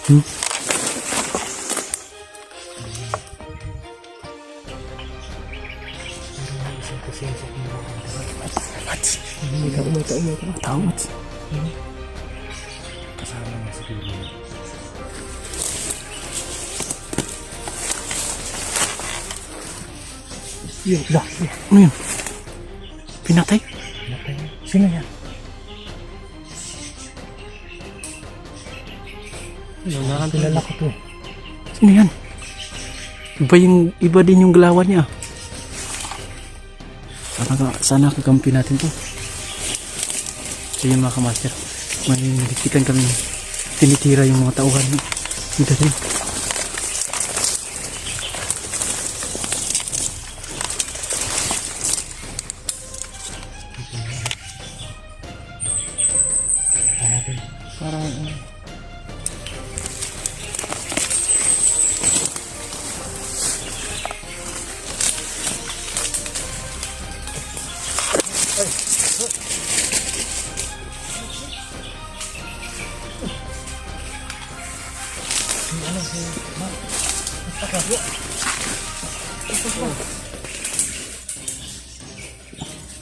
Tao. Kasama niya si Billy. Yun, ano yun? Pinatay? Sino yan? Kilala ko to. Sino yan? Iba din yung galawan niya. Sana kakampi natin to. So yun mga kamaster, may nakikitan kami tinitira yung mga tauhan ni Daryl. Parang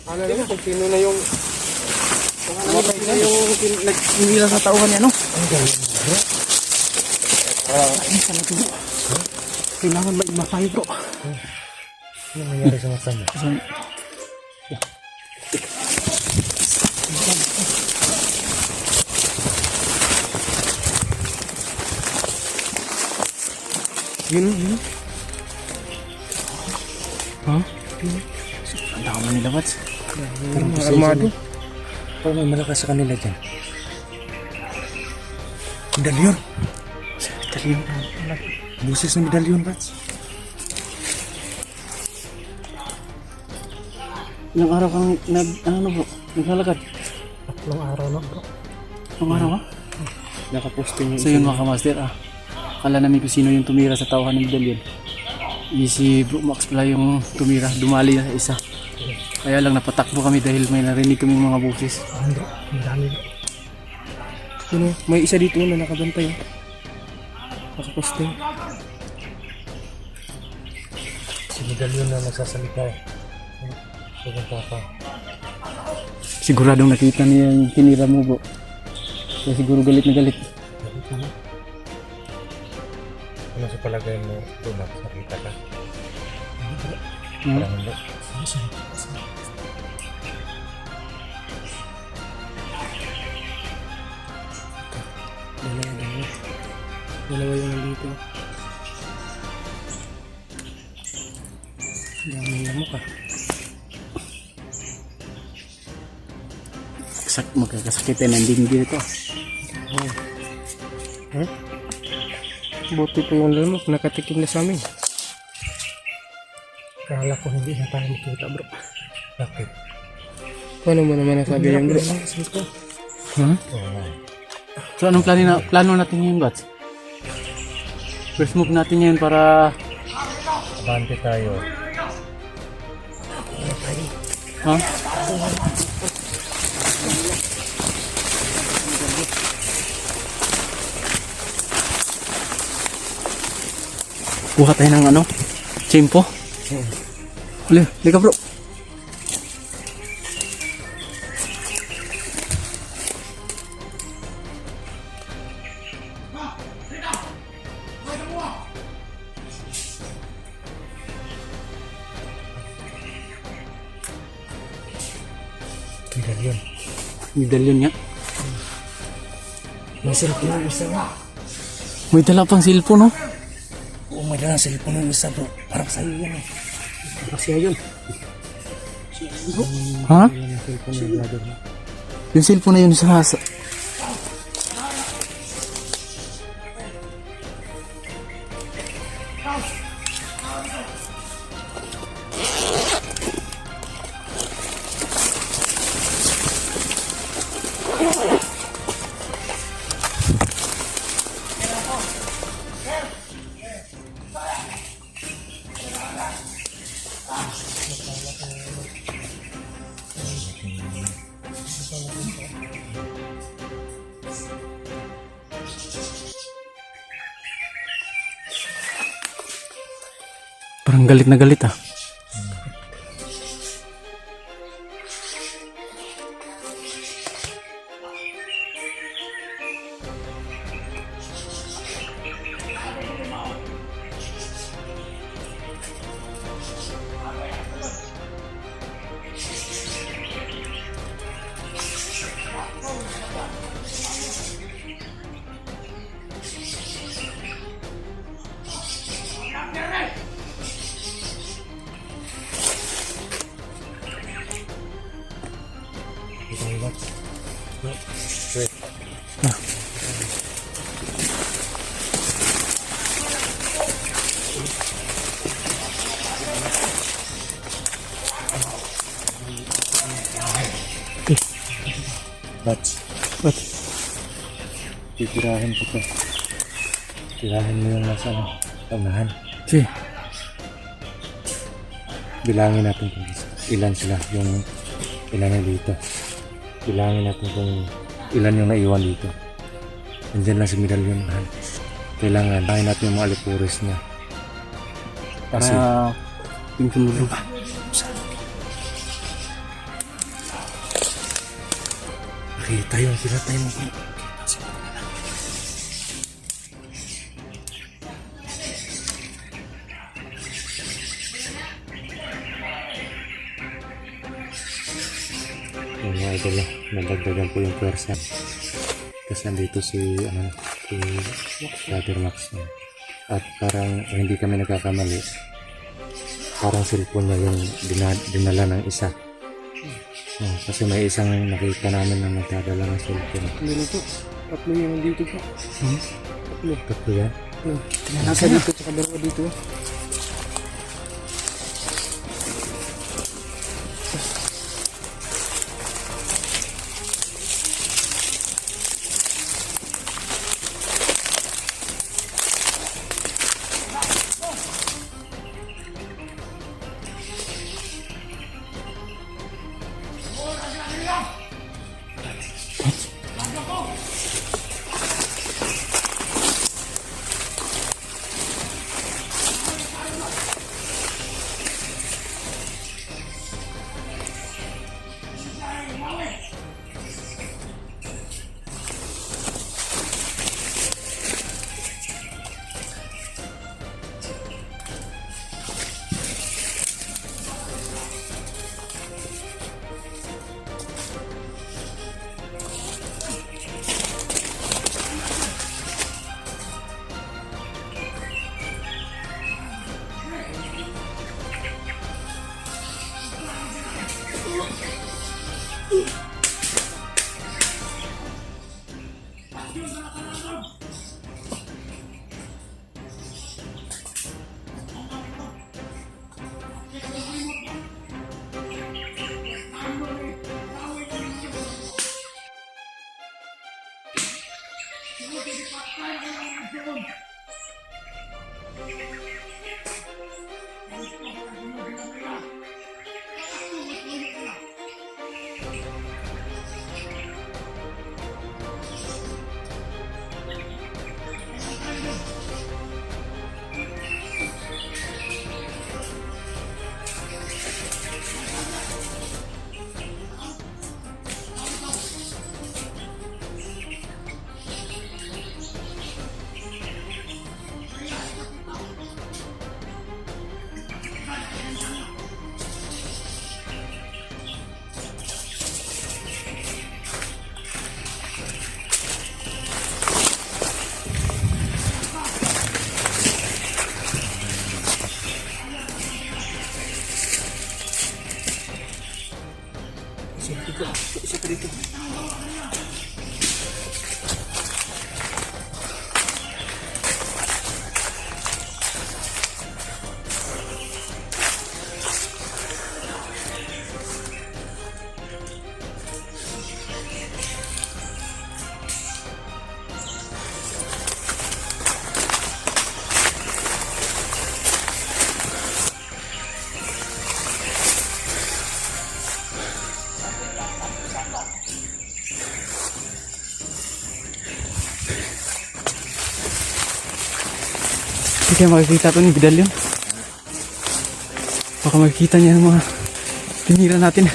ano rin kung sino na yung nagsimila sa tauhan niya, no? ang galing bro. Ay, talaga bro. Kailangan maipatay bro. Ano nangyari sa mata mo? Yun. Ha? Ang dami nila, Bats. Armado. Parang may malakas sa kanila dyan. Medalyon. Medalyon. Buses na medalyon, Bats. Ilang araw kang naglalakad? 3 araw na bro. Ilang araw ka? Nakaposting yung So yun mga kamaster, akala namin kung sino yung tumira sa tauhan ng medalyon. Si Bro Max pala yung tumira, dumali na sa isa. Kaya lang napatakbo kami dahil may narinig kaming mga busis. Bro, ang dami bro. Ano, may isa dito na nakabantay. Nakaposting. Si medalyon na nagsasalita eh. Pupunta pa. Siguradong nakita niya yung tinira mo bro. Kaya siguro galit na galit. Galit naman. Ano sa palagay mo, Max, nakita ka? Parang hindi. Dalawa yung nandito. Dami lamok ah. Magkakasakitin ang dingding dito. Huh? Buti po yung lamok, nakatikim na sa amin. Kala ko hindi na tayo makita bro. Bakit? Paano mo naman nasabi yan bro? Ha? So anong plano natin ngayon, Bats? First move natin ngayon para Abante tayo. ha? Kuha tayo ng tsimpo. Halika bro. Medalyon. Medalyon nga. May cellphone yung isa bro. May dala pang cellphone, no? Oo, may dalang cellphone yung isa bro. Parang sa'yo yan eh. Kasi yun. Ha? Yung cellphone yung brother mo. Yung cellphone na yun sa Parang galit na galit ah. Bats, Ba't? titirahin ko to. Tirahin mo yung nasa unahan. Sige. Bilangin natin kung ilan sila yung ilan na dito. Bilangin natin kung ilan yung naiwan dito. Nandiyan lang si Medallion, mahal. Kailangan tayo natin yung mga alipuris niya. Kasi Para yung tumulong. nakita yung sila tayo mo. Yung mga idol, nadagdagan po yung pwersa. Kasi andito si Brother Max. At parang hindi kami nagkakamali. Parang cellphone niya yung dinala ng isa. Kasi may isang nakita namin na nagdadala ng cellphone. Ano to? Tatlo yung nandito po. Tatlo yan? Nasa dito tsaka dalawa dito. Hindi kayo makikita ito ni Medallion. Baka makikita niya yung mga tinira natin.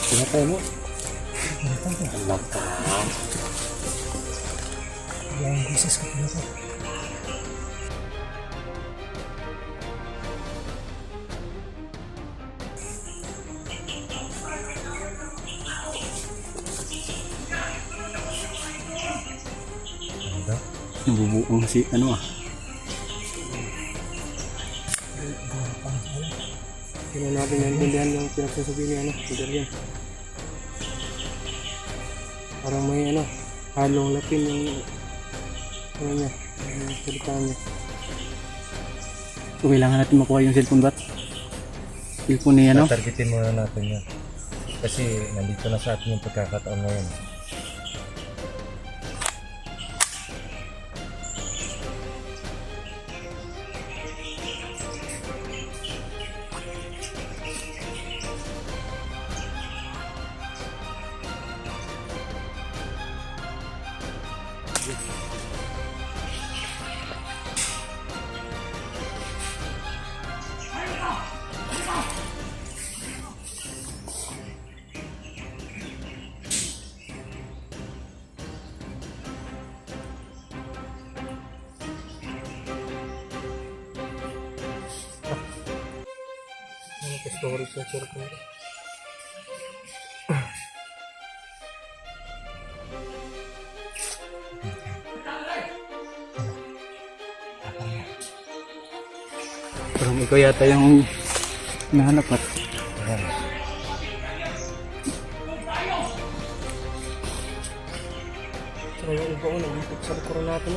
Pinatay mo. Yang khusus ko pala. Nabubuong si ano ah. Hindi na natin naintindihan yung pinagsasabi ni Darian. Parang may halong lapin yung niya, yung salita niya. So, kailangan natin makuha yung cellphone bat. Cellphone niya no? Targetin muna natin yan. Kasi nandito na sa atin yung pagkakataon ngayon. Ano ka story sa cellphone ko? Parang ikaw yata yung nahanap at Saka yung iba ko nagipit sa likuran natin.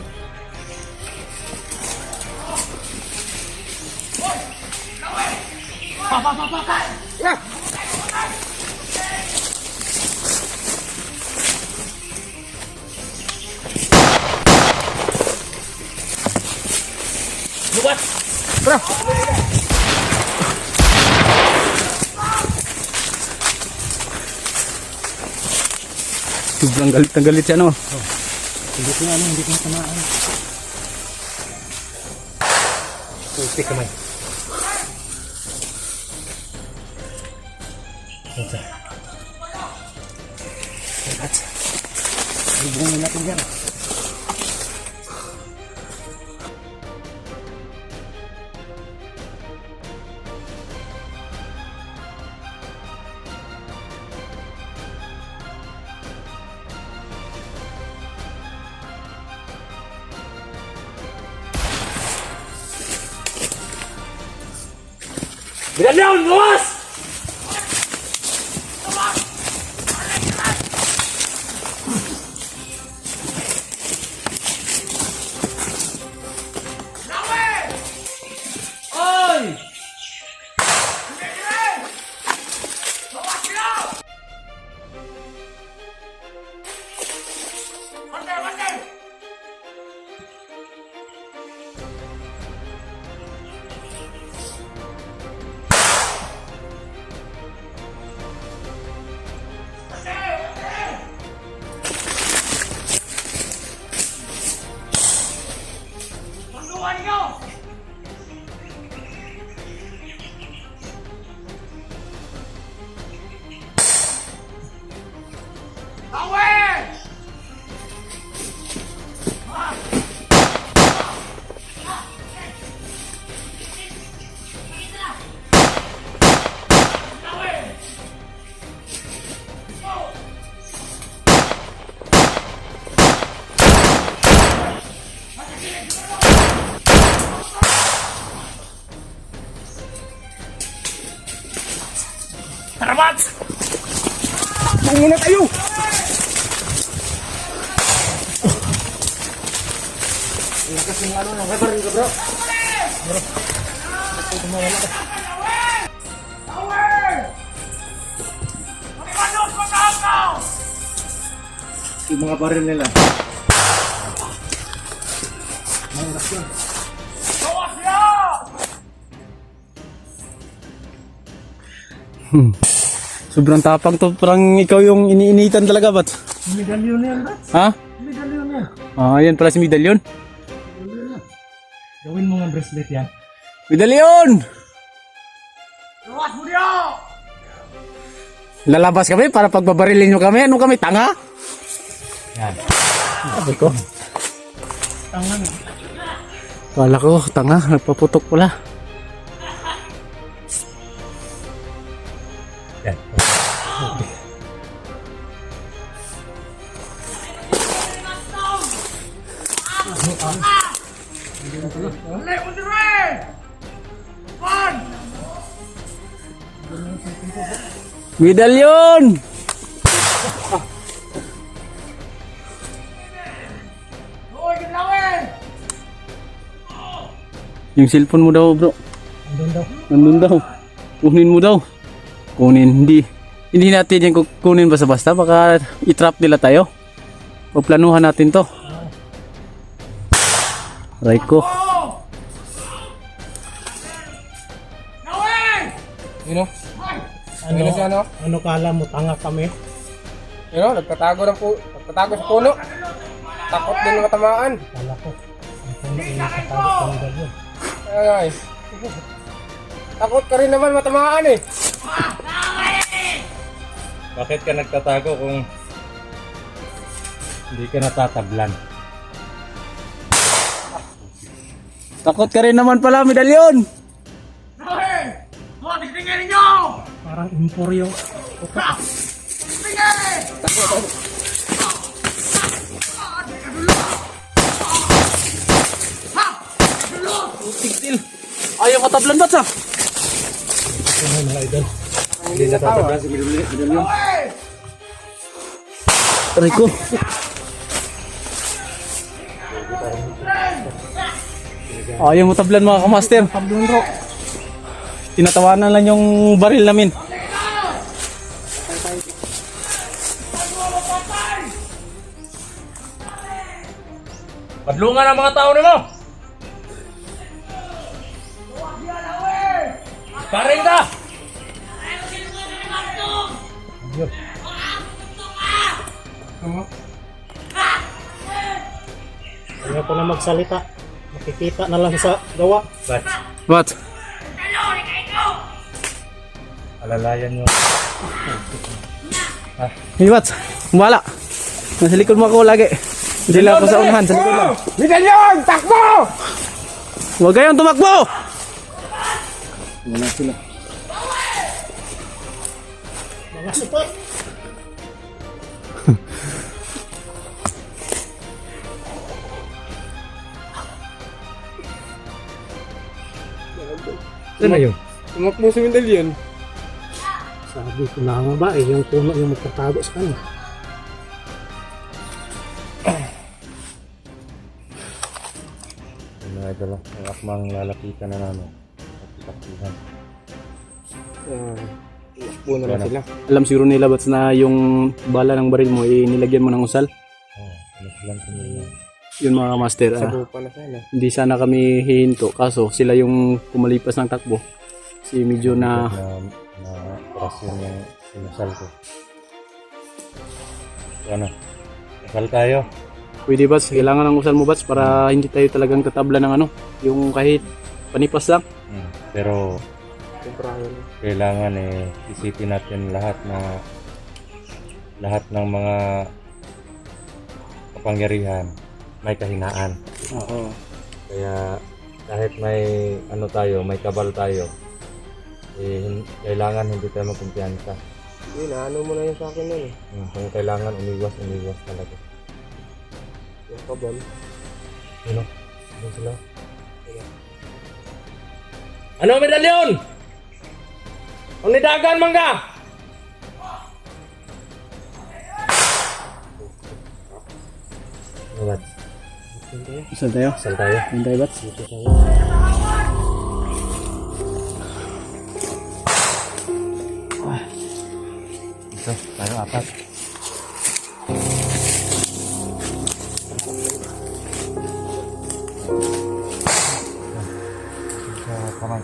sobrang galit na galit siya no. Hindi ko na tamaan. Puti kamay. Ito. Ibungin natin yan. Bilang luas! Tarabat! Takbo muna tayo! Lakas yung nakabarin ka bro. Bro. Tumawala ka. Yung mga baril nila. May oras yun. Sobrang tapang to. Parang ikaw yung iniinitan talaga, Bat. Medalyon yan, ba? Ha? Medalyon yan. Ah, yan pala si Medalyon. Gawin mo nga bracelet yan. Medalyon! Lalabas kami para pagbabarilin nyo kami. Ano kami, tanga? Yan. Sabi ko. Tanga na. Kala ko, tanga. Nagpaputok pala. Yan. Medalyon! Yung cellphone mo daw, bro. Andun daw. Nandun daw. Kunin mo daw. Kunin. Hindi natin yan kukunin basta-basta. Baka i-trap nila tayo. Paplanuhan natin to. Aray ko. Ano? Ano kala mo, tanga kami? Nagtatago sa puno. Takot din matamaan. Kala ko, ang puno yung nakatago sa medalyon. Ay. Takot ka rin naman matamaan eh. Bakit ka nagtatago kung hindi ka natatablan? Takot ka rin naman pala, Medalyon. Parang imporyo. Tigtil. Ayaw katablan ba sa? Ano mga idol? Hindi natatablan si Medalyon. Aray ko. Ayaw mo tablan mga kamaster. Tablong bro. Tinatawanan lang yung baril namin. Padlungan ang mga tao nimo! Paring ka! Ayaw ko na magsalita. Makikita na lang sa gawa. But, What? alalayan nyo. Hey, what? Kumala. Nasa likod mo ako lagi. Hindi lang ako sa unahan. Sa likod lang. Medalyon! Takbo! Huwag kayong tumakbo! Wala sila. Mga support. Saan na yun? Tumakbo si Medalyon. Sabi ko na nga ba eh, yung puno yung magtatago sa kanya. Mga idol, ang akmang lalapitan na namin. Pagkakatihan. Takbo na lang sila. Alam siguro nila bats na yung bala ng baril mo, nilagyan mo ng usal. Mas lang kami. Yun mga master. Sa lupa na sana. Hindi sana kami hihinto. Kaso sila yung kumalipas ng takbo. Si medyo na na operasyon yung inasal ko. So, ano? Asal tayo. pwede bats. Kailangan ng usal mo bats para hindi tayo talagang tatabla ng ano. Yung kahit panipas lang. Pero Temprahan. kailangan isipin natin lahat ng mga kapangyarihan may kahinaan. Oo. Kaya kahit may ano tayo, may kabal tayo, kailangan hindi tayo magkumpiyansa. Yun, ano mo na yun sa akin nun eh. Kung kailangan umiwas talaga. Yung kabal. Ano? Ano sila? Ano medalyon? Ang nidagan mangga! Ano ba? Saan tayo? Saan tayo? Saan tayo bats? Ito, tayo apat. Sa kamay.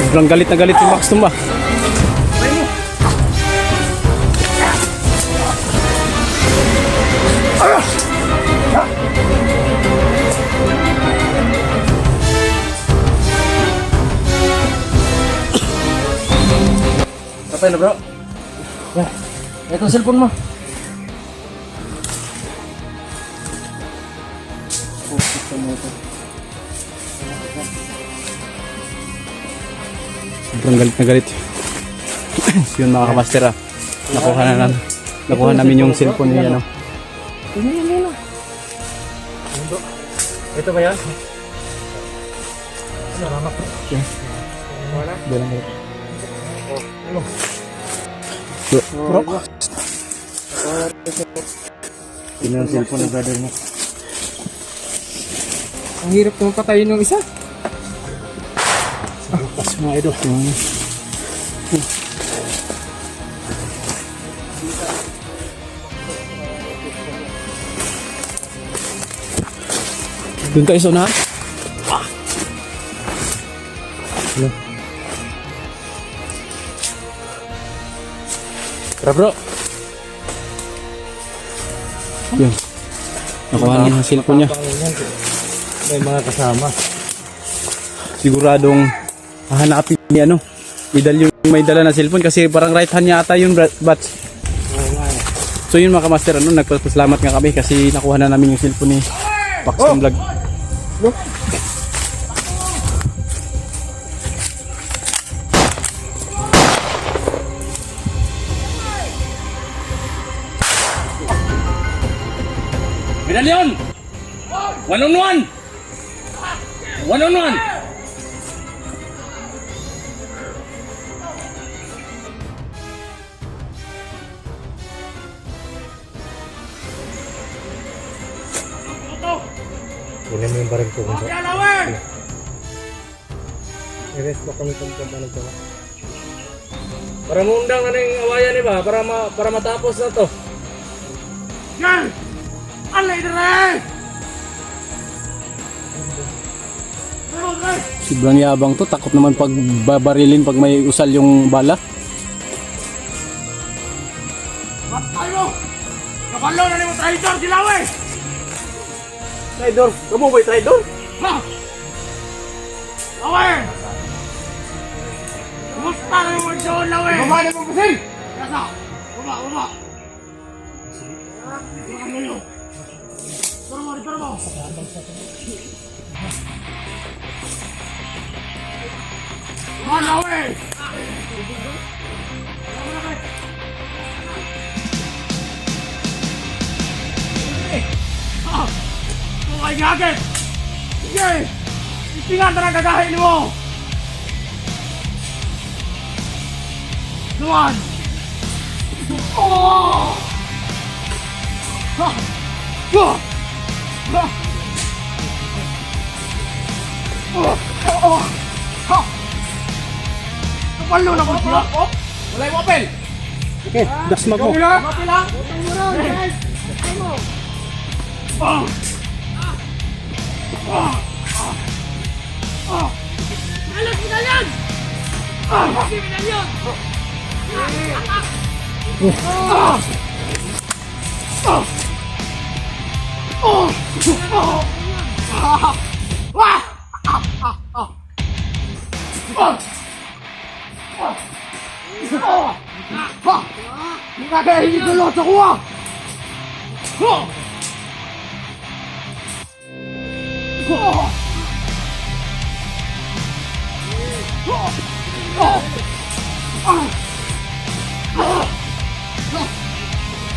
Sobrang galit na galit si Max tumba. Kapay na bro. Ya, ito cellphone mo. Sobrang galit na galit. Yun mga kamaster ah. Nakuha namin yung cellphone niya ano. Ito ba yan? Bilang galit. Bro. Yun ang cellphone ng brother mo. Ang hirap naman patayin ng isa. Pas mga idol. Doon tayo sa unahan. Tara bro. Yun. Nakuha niya ang cellphone niya. May mga kasama. Siguradong hahanapin ni ano. Idal yung may dala na cellphone kasi parang right hand niya ata yun batch. So yun mga kamaster ano, nagpasalamat nga kami kasi nakuha na namin yung cellphone ni Paxton Vlog. Medallion! One on one! One on one! Kunin mo yung baril ko kung sa... I-rest ba kami kung kung nagtawa? Para mundang ano yung awayan ba? Para matapos na to. Yan! Alay dere! Sobrang yabang to, takot naman pag babarilin pag may usal yung bala. Tayo! Nakalo na ni mo traitor Dilawe! Traidor, kamu ba traidor? Ha! Lawe! Kumusta na yung doon, Lawe? Baba na mo kasi. Kasa! Baba! Nakalo! Tara mo! Come on, Lawe! Ay, gagawin! Sige! Itingan na ng gagahin mo! Luan! Oh! Ha! Ha! Ha! Oh! Oh! Ha! Kapalo na ko siya! Wala yung apel! Okay, dasma ko. Kapila! Kapila! Oh! Alas medalyon! Sige medalyon! Hindi ka hindi ko lo sa kuha!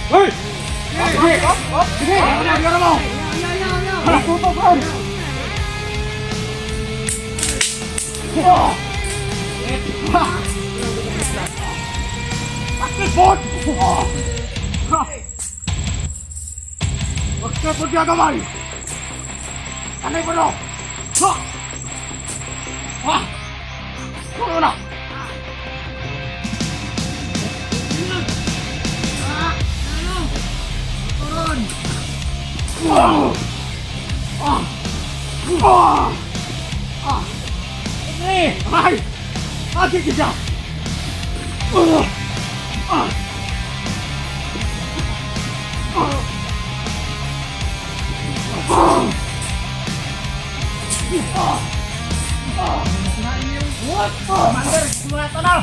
Hey! Sige! Sige! Ano mo? Tutok ko! Basketball! Huwag ka pagkagamay! Tanay mo no! Ha! Ha! Ano na? Ay! Ate kita! What? Commander, sumata na!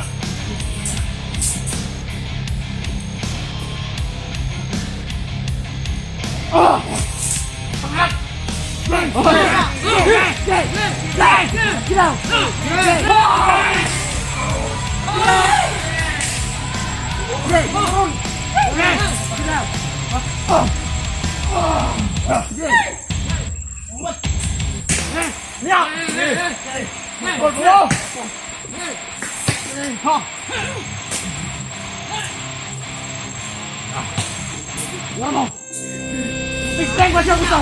Big ba siya gusto?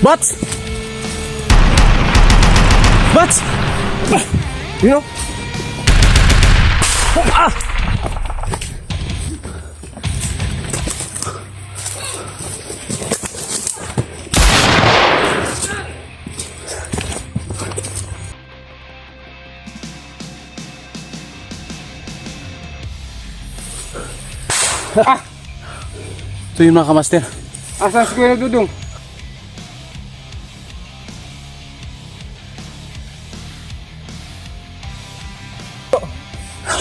Bats! Bats! You know? Ito yung mga kamaster. Asan si Kuya Dudong?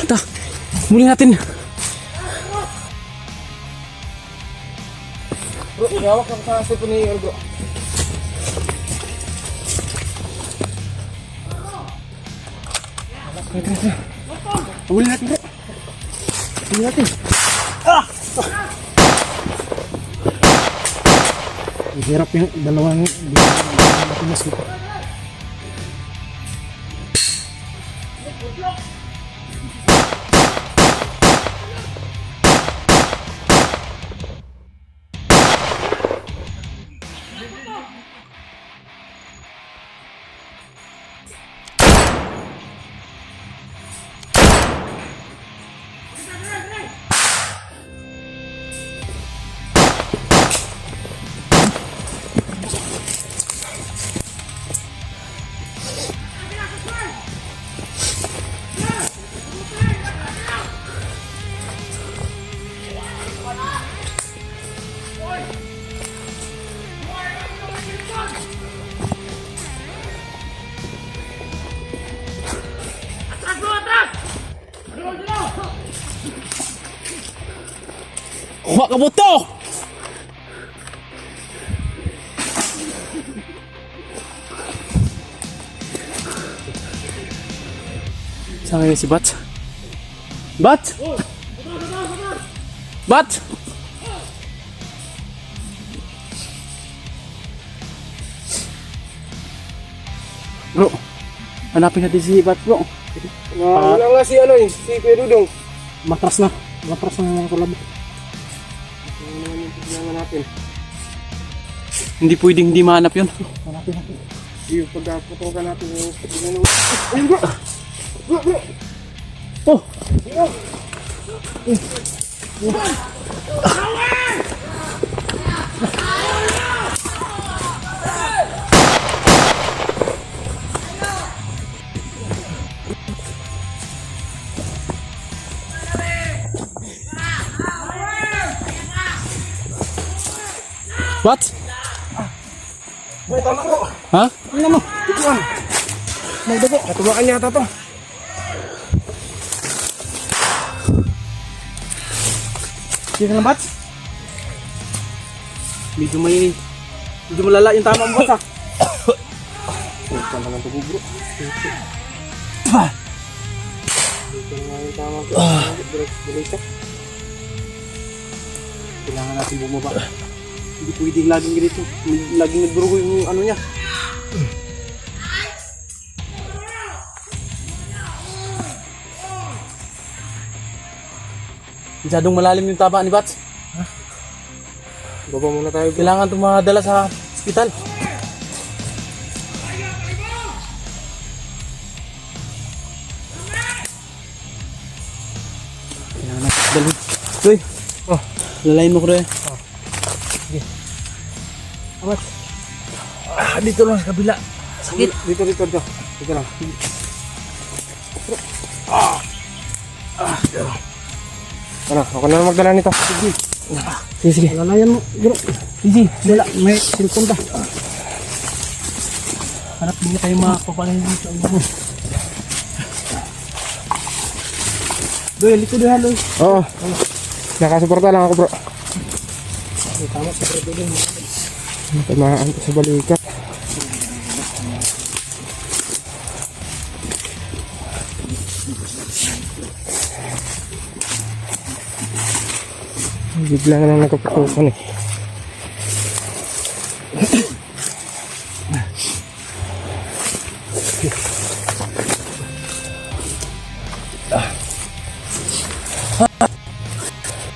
Ito, muli natin. Bro, hawak ka sa cellphone ni bro. Muli natin, bro. Muli natin. Hirap yung dalawang matinas dito. Kuha ka buto! Saan ngayon si Bats? Bats! Bats! Bro, hanapin natin si Bats, bro. Wala nga si ano eh, si Kuya Dudong. Matras na yung kulab. Ano naman yung problema natin? Hindi pwedeng hindi mahanap yun. Yung pagkaputokan natin yung ano. Ayun bro! Bro, bro! Oh! What? Ay, tama bro! Ha? Ano mo? Ituan! Nagdago, katubakan yata to. Sige ka lang, Bats. Medyo malala yung tama mo, Bats, ha? Ito naman to bro. Ito naman yung tama ko. Diretso. Kailangan natin bumaba. Hindi pwedeng laging ganito. Laging nagdurugo yung ano niya. Masyadong malalim yung tama ni Bats. Baba muna tayo bro. Kailangan tumadala sa ospital. Kailangan natin dalhin. Uy! Oh. Lalayin mo ko rin. Amat. Dito lang sa kabila. Sakit. Dito. Dito lang. Ano, ako na lang magdala nito. Sige. Lalayan mo. Bro. Easy. Dala. May cellphone ka. Harap hindi tayo makapapalahin dito. Doy, likod doy halo. Oo. Nakasuporta lang ako bro. Tama sa bro doy. Tamaan ko sa balikat. Bigla na lang nagkaputukan eh.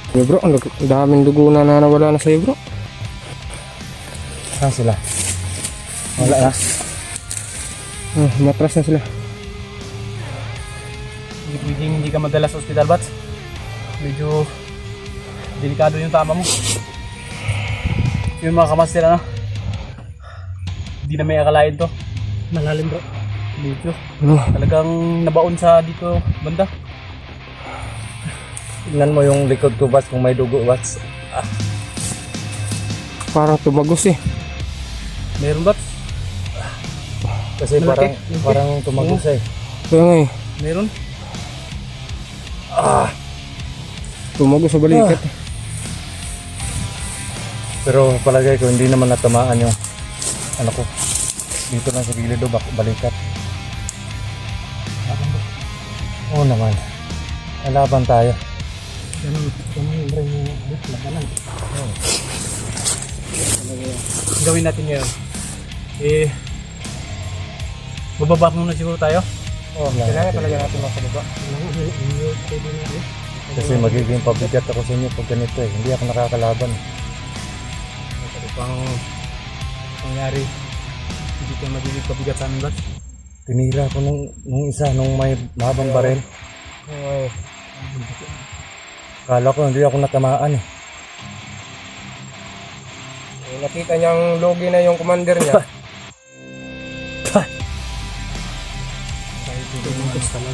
Yeah, bro, ang daming dugo na nawala na sa'yo bro. Saan sila? Wala na. Matras na sila. Hindi ka madala sa ospital, Bats. Medyo delikado yung tama mo. Yung mga kamaster, ano? Hindi na may akalain to. Malalim, bro. Medyo. Talagang nabaon sa dito banda. Tingnan mo yung likod ko, Bats, kung may dugo, Bats. Parang tumagos eh. Meron, Bats? Kasi Malaki. parang tumagos eh. Kaya nga eh, Meron? tumagos sa balikat. Pero palagay ko hindi naman natamaan yung ano ko. Dito lang sa gilid o balikat. Oo naman. Lalaban tayo. Gawin natin ngayon. Bababa muna siguro tayo. Kailangan talaga natin makababa. Kasi magiging pabigat ako sa inyo pag ganito eh. Hindi ako nakakalaban. Ano pang nangyari? Hindi ka magiging pabigat sa amin, Bats? Tinira ko nung isa, nung may mahabang baril. Kala ko hindi ako natamaan eh. Nakita niyang logi na yung commander niya.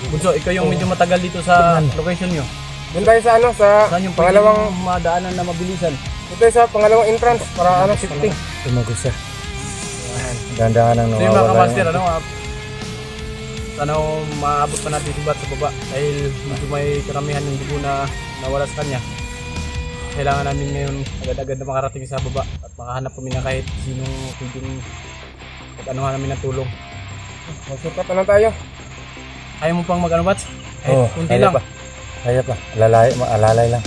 Bunso, ikaw yung medyo matagal dito sa location nyo. Doon tayo sa ano, sa Saan yung pangalawang, pangalawang madaanan na mabilisan? doon tayo sa pangalawang entrance para ano, safety. Tumagos siya. Dahan-dahan ang So yung mga nawawala kamaster, yan. ano, sana maabot pa natin si Bat sa baba dahil medyo may karamihan yung dugo na nawala sa kanya. Kailangan namin ngayon agad-agad na makarating sa baba at makahanap kami na kahit sinong pwedeng pag-anuhan namin ng tulong. Magsukat na lang tayo. Ayaw mo pang mag-ano, Bats? Kahit Oo, kunti kaya lang. pa. Kaya pa. Alalay lang.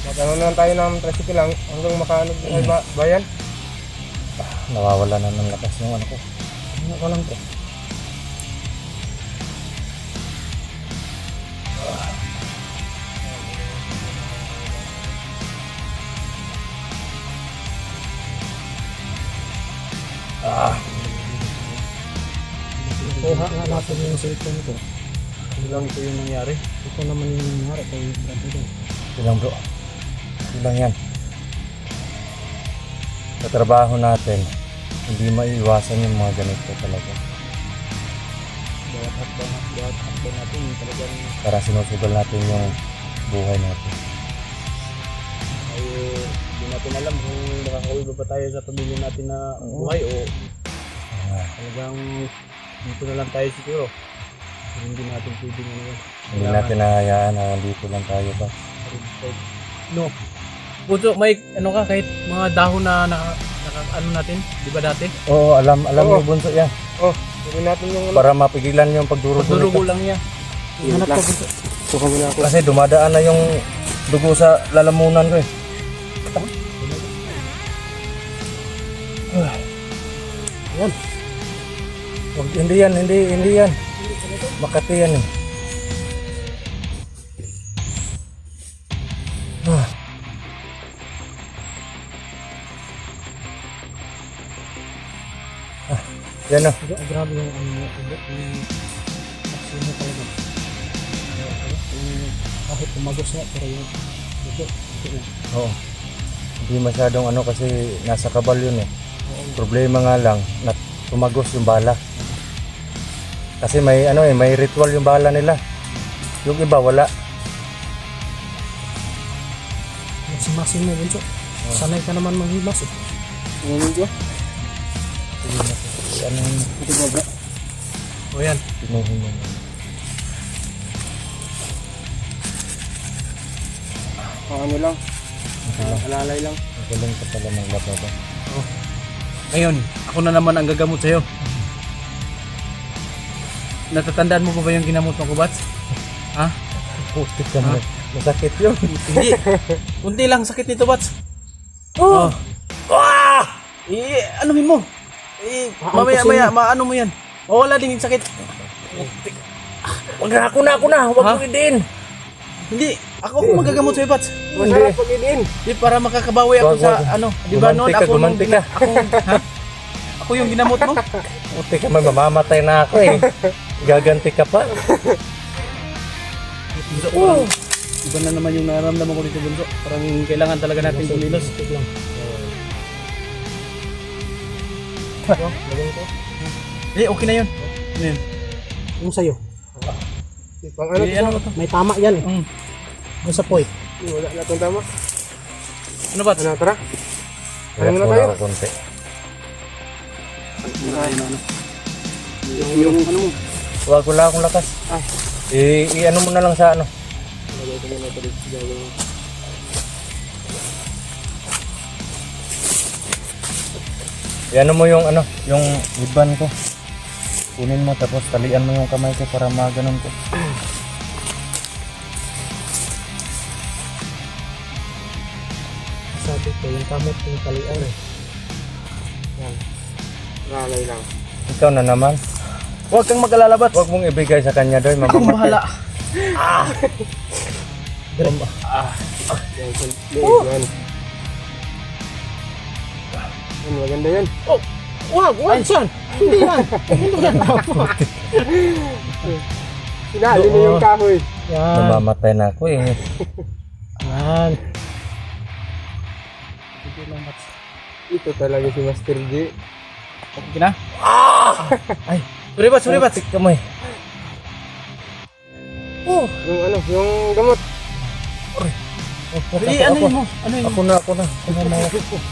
Magano na lang tayo ng tricycle lang hanggang makaano sa bayan. Nawawala na ng lakas yung ano ko. Ano ko lang to. Natin yung cellphone ko. Hindi lang ito yung nangyari. Ito naman yung nangyari kay Brad. Ilang bro. Ilang yan. Sa trabaho natin, hindi maiiwasan yung mga ganito talaga. Bawat hakbang natin talagang Para sinusugal natin yung buhay natin. ay hindi natin alam kung makakauwi ba tayo sa pamilya natin na buhay o talagang dito na lang tayo siguro. Hindi natin pwedeng ano yan. Hindi natin nahayaan na dito lang tayo ba. No. Puso, may ano ka kahit mga dahon na ano natin, di ba dati? Oo, alam mo bunso yan. Oh, gawin natin yung Para mapigilan yung pagdurugo Pagdurugo nito. lang niya. hanap ka. Suka muna ako. Kasi dumadaan na yung dugo sa lalamunan ko eh. Yan. Wag, hindi yan. Makati yan eh. Yan o. Grabe yung ano mo. Yung action mo talaga. Kahit tumagos nga, pero yung dugo. Oo. Hindi masyadong ano kasi nasa kabal yun eh. Problema nga lang na tumagos yung bala. Kasi may ano eh, may ritual yung bala nila. Yung iba wala. Simasin mo, Bunso. Sanay ka naman manghimas eh. Ano ko? Ano yun? Ito ba ba? O yan. Pinuhin mo. Ano lang? Alalay lang. Magaling ka pala maglaba ba? Ngayon, ako na naman ang gagamot sa'yo. Natatandaan mo pa ba yung ginamot mo ko, Bats? Ha? Putik ka mo. Masakit yun. Hindi. Kunti lang sakit nito, Bats. Oh. Anumin mo. Mamaya, maano mo yan. Wala din yung sakit. Wag na, ako na. Wag Ha? mo din. Hindi. Ako magagamot sa'yo, Bats. Masarap pag-idin. Di, para makakabawi ako Wag, sa wag. ano. Di ba noon ako Gumanti ka. Ako yung ginamot mo. Putik ka man, mamamatay na ako eh. Gaganti ka pa. Bunso, iba na naman yung nararamdaman ko dito, Bunso. Parang kailangan talaga natin kumilos. Okay na yun. Ano yun? Yung sa'yo. Pang ano Ano ba to? May tama yan eh. Mm. Yung sa point. Wala na itong tama. Ano ba? Ano, tara. Relax muna muna tayo. ako konti. Yung ano mo. Wala akong lakas. I-ano mo na lang sa ano. I-ano mo yung ano, yung iban ko. Kunin mo tapos talian mo yung kamay ko para maganon ko. Sabi ko, yung kamot yung talian eh. Alalay lang. Ikaw na naman. Huwag kang mag-alala, Bats. Huwag mong ibigay sa kanya doy, Akong mamamatay. bahala. Yan, yan. Yan, maganda yan. Wag! Saan? Hindi yan! Sinali na yung kahoy. Yan. Mamamatay na ako eh. Yan. Ito talaga si Master J. Okay na? Ay, sorry, Bats. Putik kamay. Yung ano, yung gamot. Ano yun mo? Ano yun? Ako na.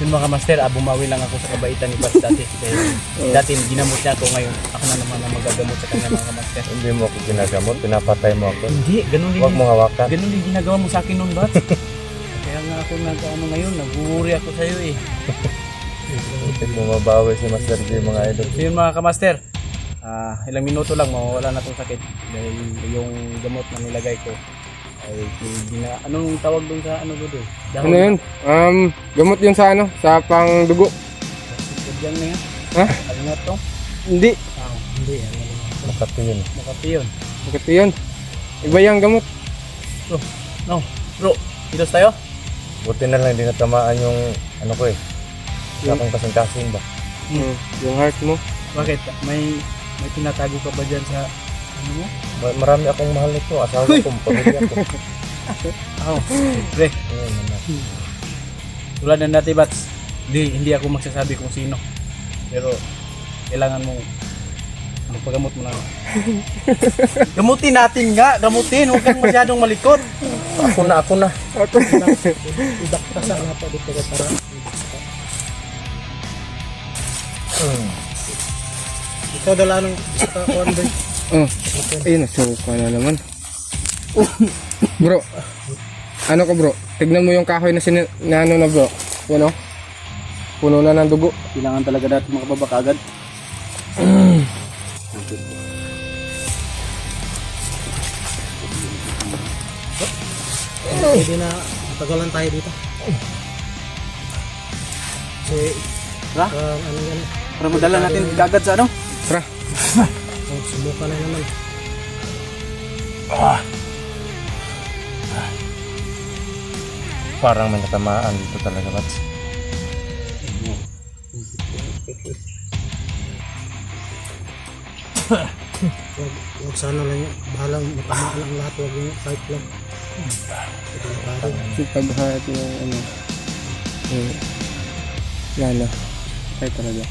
Yun mga master, bumawi lang ako sa kabaitan ni Bats dati. Dahil dati ginamot niya ako ngayon. Ako na naman ang magagamot sa kanya mga master. Hindi mo ako ginagamot, pinapatay mo ako. Hindi, ganun din. Huwag mo hawakan. Ganun din ginagawa mo sa akin noon, Bats. Kaya nga ako nag-ano ngayon, nag-uuri ako sa'yo eh. Hindi mo mabawi si Master J mga idol. So yun mga kamaster, ilang minuto lang mawawala na itong sakit. Dahil yung gamot na nilagay ko ay anong tawag dun sa ano doon? Ano yun? Gamot yun sa ano? Sa pangdugo. Diyan na yan. Ha? Ano nga to? Hindi. Hindi. Makati yun. Makati yun. Magkati yun. Iba yung gamot. No. Bro, kilos tayo? Buti na lang hindi natamaan yung ano ko eh. Sa akong kasing-kasing ba? Yung heart mo. Bakit? May tinatago ka ba dyan sa ano mo? Marami akong mahal nito. Asawa ko, pamilya ko. Siyempre. Ayun naman. Tulad ng dati, Bats. Hindi ako magsasabi kung sino. Pero kailangan mo magpagamot mo na. Gamutin natin nga. Gamutin. Huwag kang masyadong malikot. Ako na. Idak ka sa nga pa dito ka para. Ikaw dala nung isa ka kuhan ba? Ayun, nasuka na naman. Bro. Ano ka bro? Tignan mo yung kahoy na ano na bro. Yan o. Puno na ng dugo. Kailangan talaga natin makababa agad. Pwede na matagalan tayo dito. Kasi, Tara, ano yan, para madala natin kagad sa ano. Tara. subukan na naman. Parang may natamaan dito talaga, Bats. Huwag sana lang yun. Bahalang matamaan ang lahat. Huwag yung fight lang. Si paghahat yung ano. Lala. Ay talaga.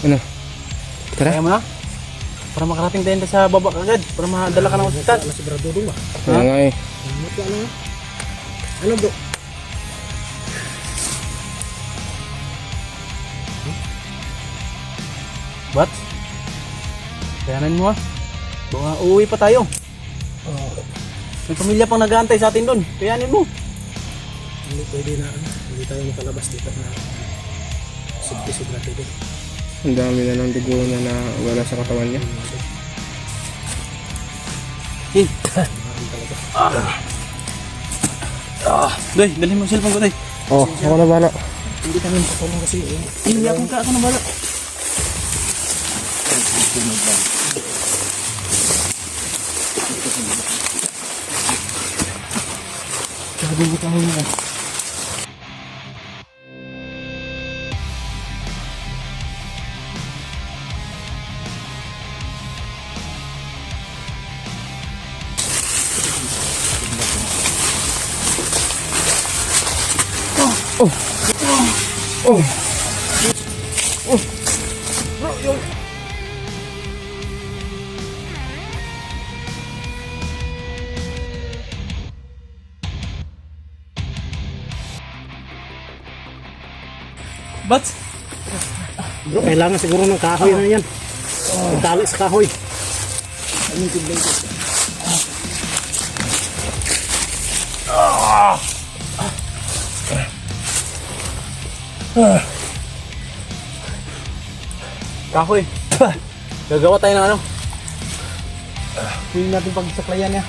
Ano? Tara. Kaya mo na. Para makarating tayo sa baba kagad. Para madala ka ng hospital. Ano sigurado ba? Kaya nga eh. Ano bro? Bat? Kayanan mo ah. Baka uuwi pa tayo. May pamilya pang nag-aantay sa atin doon. Kayanin mo. Hindi pwede na ano. Hindi tayo makalabas dito na sigurado dito. Ang dami na ng dugo na wala sa katawan niya. Eh. Doy, dalhin mo yung cellphone ko, Doy. Oh, ako na bala. Hindi kami makatulong kasi Hindi ako ka, ako na bala. Sabi mo tayo na. But, bro, kailangan siguro ng kahoy na yan. Tali sa kahoy. kahoy. Gagawa tayo ng ano. Hindi natin pagsaklayan niya.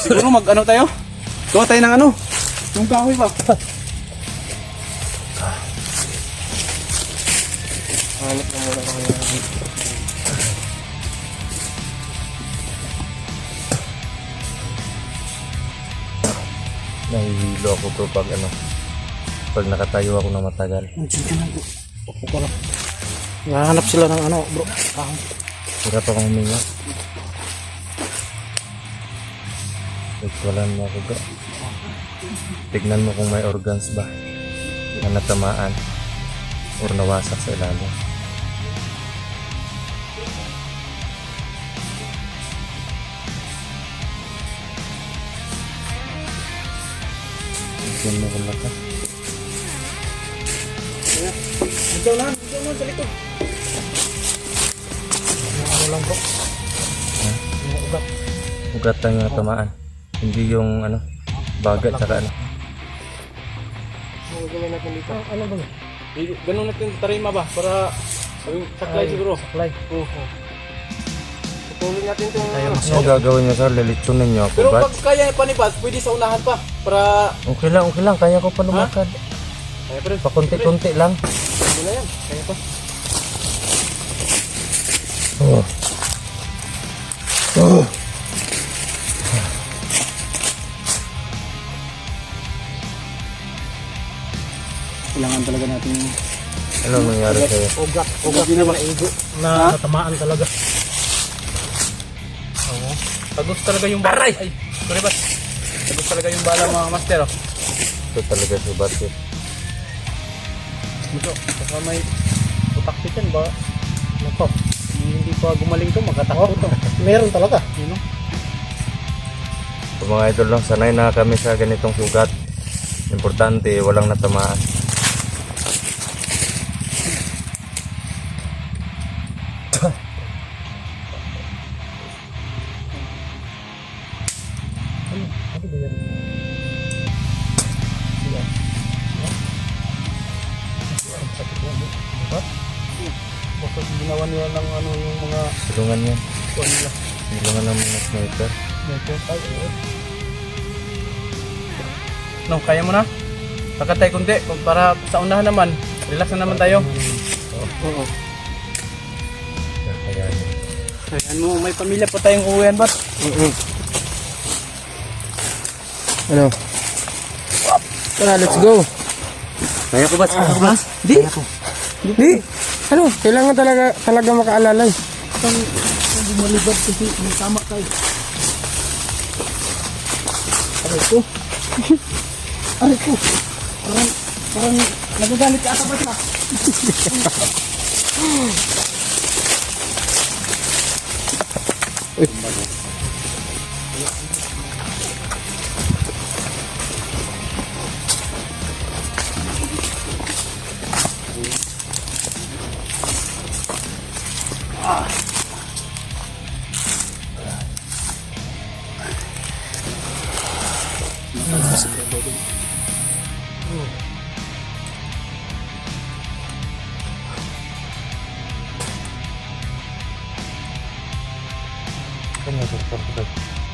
Siguro mag-ano tayo? Gawa tayo ng ano? Yung kahoy pa. Hanap na muna ako ng Nahihilo ako bro pag ano. Pag nakatayo ako na matagal. Andiyan ka na bro. Opo ka lang. Nahanap sila ng ano bro. Kahoy. Hirap akong huminga. Wala mo ako bro. Tignan mo kung may organs ba na natamaan or nawasak sa ilalim. Tignan mo kung lakas. Andiyan na sa likod. Ano lang bro. Yung ugat. Ugat lang yung natamaan. Hindi yung ano, bagat saka ano. Ano gawin natin dito? Ano ba? Ganun natin tarima ba? Para saklay siguro. Saklay. Tuloy natin itong... Ano gagawin niyo sir? Lalitsunin niyo ako Pero ba? pag kaya pa ni Bats, pwede sa unahan pa. Para, Okay lang. Kaya ko pa lumakad. kaya pa rin. Pakunti-kunti lang. Pwede na yan. Kaya pa. Oh. Kailangan talaga natin Ano nangyari sa'yo? Ugat na maigo na natamaan talaga. Oo. Tagos talaga yung bala. Ay, sorry Bats. Tagos talaga yung bala mga master. Oh. Ito talaga si Batis. Ito, baka may putaksit yan ba? Nako, hindi pa gumaling to, magkatakot to. Meron talaga. You know? So, mga idol lang, sanay na kami sa ganitong sugat. Importante, walang natamaan. ginawa nila ng ano yung mga Silungan yan. kuwan nila. Silungan ng mga sniper. No, kaya mo na? Lakad tayo kunti para sa unahan naman. Relax na naman tayo. Oo. Kaya yan. Ayan mo, may pamilya pa tayong uwihan, bat? Ano? Tara, let's go. Kaya ko ba? Kaya ko ba? Di. Ano? Kailangan talaga makaalalay. Hindi malibad kasi may tama tayo. Aray ko. Aray ko. Parang nagagalit ka ata ba siya?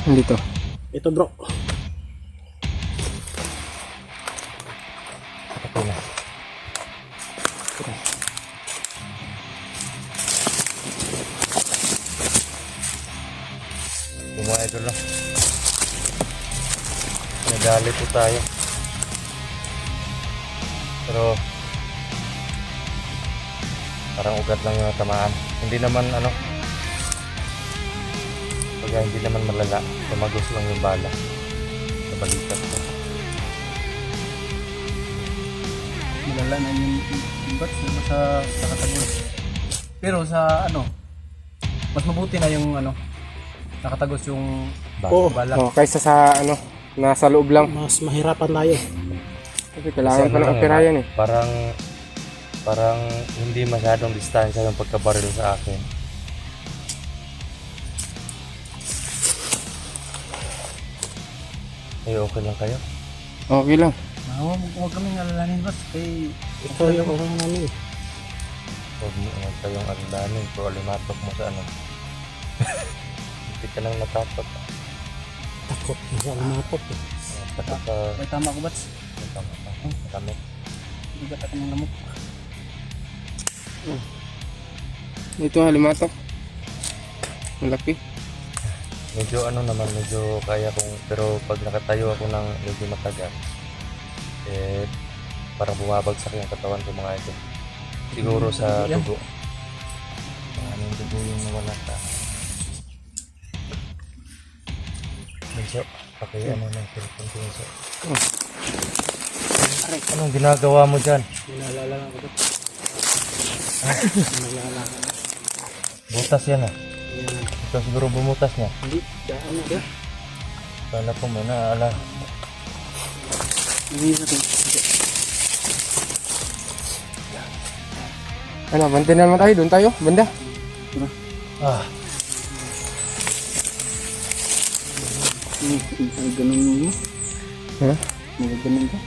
Dito. Ito bro. Okay na. Yung mga idol lang. Nadali po tayo. Pero parang ugat lang yung natamaan. Hindi naman ano. Pagka hindi naman malala. Tumagos lang yung bala. Sa balikat ko. Malala na yung bat sa nakatagos. Pero sa ano, mas mabuti na yung ano, nakatagos yung bala. Oh, kaysa sa ano, nasa loob lang. Mas mahirapan tayo. Kasi kailangan pa ng opera yan eh. Parang hindi masyadong distansya yung pagkabaril sa akin. Ay, okay lang kayo? Okay lang. Huwag kaming alalanin bat. Kay Ito yung orang namin. Huwag mo naman kayong alalanin. Pero alimatok mo sa ano. Hindi ka lang natakot. Takot na sa lumapot. Takot sa... may tama ko bats. Matamit. Bigat ako ng lamok. Ito halimatok. Malaki. Medyo ano naman, medyo kaya kong... Pero pag nakatayo ako ng medyo matagal, eh, parang bumabagsak yung katawan ko mga ito. Siguro sa dugo. Ano yung dugo yung nawala ka. Minso, pakiano ng cellphone ko minso. Anong ginagawa mo dyan? Nalala lang ako doon. Nalala ko. Butas yan ah. Yan. Ito siguro bumutas niya. Hindi. Daan na ba? Sana po may naala. Hindi natin. Ano, bante na naman tayo. Doon tayo. Banda. Ah, Ay, ganun mo. Ha? Magaganon ka.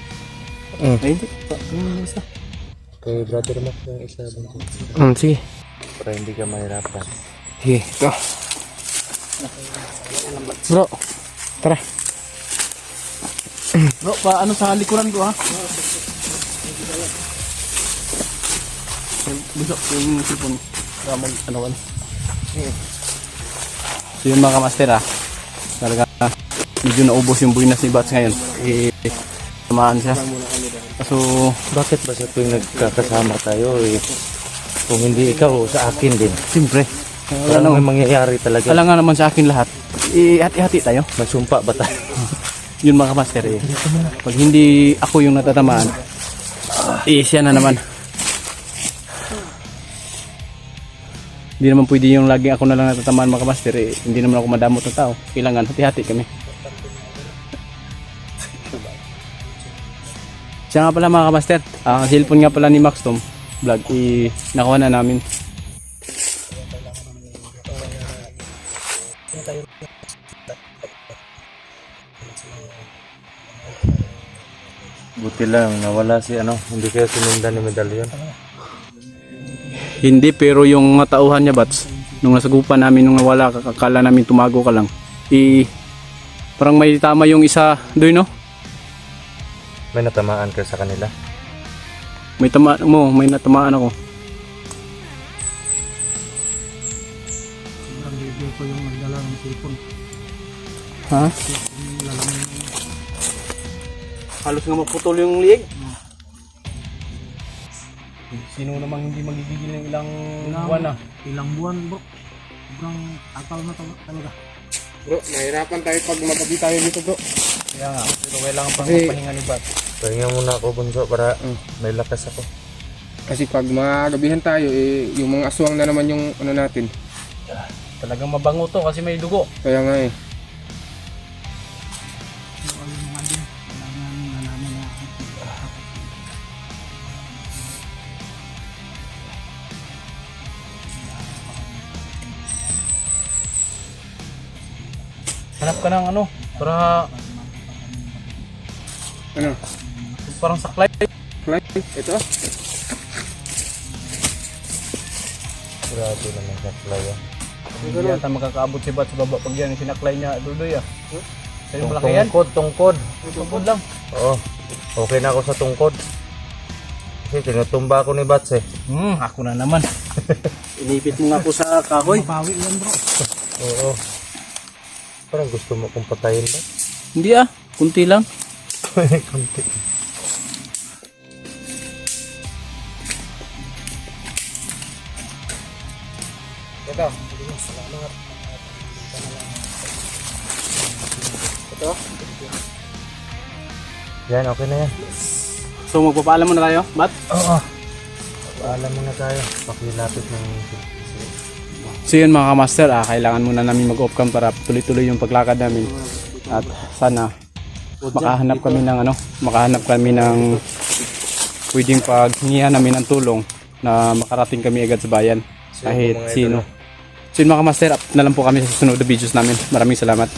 Ay, hindi. Ganun isa. kay brother mo yung isa bang Sige. para hindi ka mahirapan. Sige, ito. Bro, tara. Bro, paano sa likuran ko ha? Busok yung cellphone. Para mag ano ka. So yun mga kamaster ha. Talaga medyo naubos yung buwinas ni Bats ngayon. Tamaan siya. So Bakit ba sa tuwing nagkakasama tayo eh, kung hindi ikaw sa akin din? siyempre. Ano may mangyayari talaga? Alam nga naman sa akin lahat. Hati-hati tayo. May sumpa ba tayo? Yun mga kamaster eh. Pag hindi ako yung natatamaan, siya na naman. Hindi naman pwede yung lagi ako na lang natatamaan mga kamaster eh. Hindi naman ako madamot na tao. Kailangan hati-hati kami. Siya nga pala mga kamaster. Ang cellphone nga pala ni Max Tom vlog nakuha na namin. Buti lang, nawala si ano, hindi kayo sinundan ni medalyon. Hindi, pero yung mga tauhan niya, Bats, nung nasagupan namin, nung nawala, akala namin tumago ka lang. Parang may tama yung isa doon, no? May natamaan ka sa kanila. May tamaan mo, may natamaan ako. Ha? Halos nga maputol yung liig. Sino namang hindi magigigil ng ilang buwan na? Ilang buwan bro. Sobrang tagal na talaga. Bro, mahirapan tayo pag magabi tayo dito bro. Kaya nga, pero kailangan pang Kasi- magpahinga ni Bat. Pahinga muna ako, Bunso, para may lakas ako. Kasi pag magabihan tayo, yung mga aswang na naman yung ano natin. Talagang mabango to kasi may dugo. Kaya nga eh. Hanap ka ng ano, para Ano? parang saklay. Fly? Ito? Grabe naman sa playa. Hindi yata makakaabot si Bat sa baba pag yan. Sinaklay niya, Dudoy ah. Sa'yo malaki yan? Tungkod. Tungkod lang. Oo. Okay na ako sa tungkod. Kasi tinutumba ako ni Bats eh. Ako na naman. Inipit mo nga po sa kahoy. Bawi yan bro. Oo. Parang gusto mo kong patayin ba? Hindi ah, kunti lang. Kunti. Ito. Yan, okay na yan. So magpapaalam muna tayo, Bat? Oo. Paalam muna tayo. Pakilapit ng... So yun mga kamaster, kailangan muna namin mag-off cam para tuloy-tuloy yung paglakad namin. At sana makahanap kami ng pwedeng paghingihan namin ng tulong na makarating kami agad sa bayan kahit sino. So yun mga kamaster, up na lang po kami sa susunod na videos namin. Maraming salamat.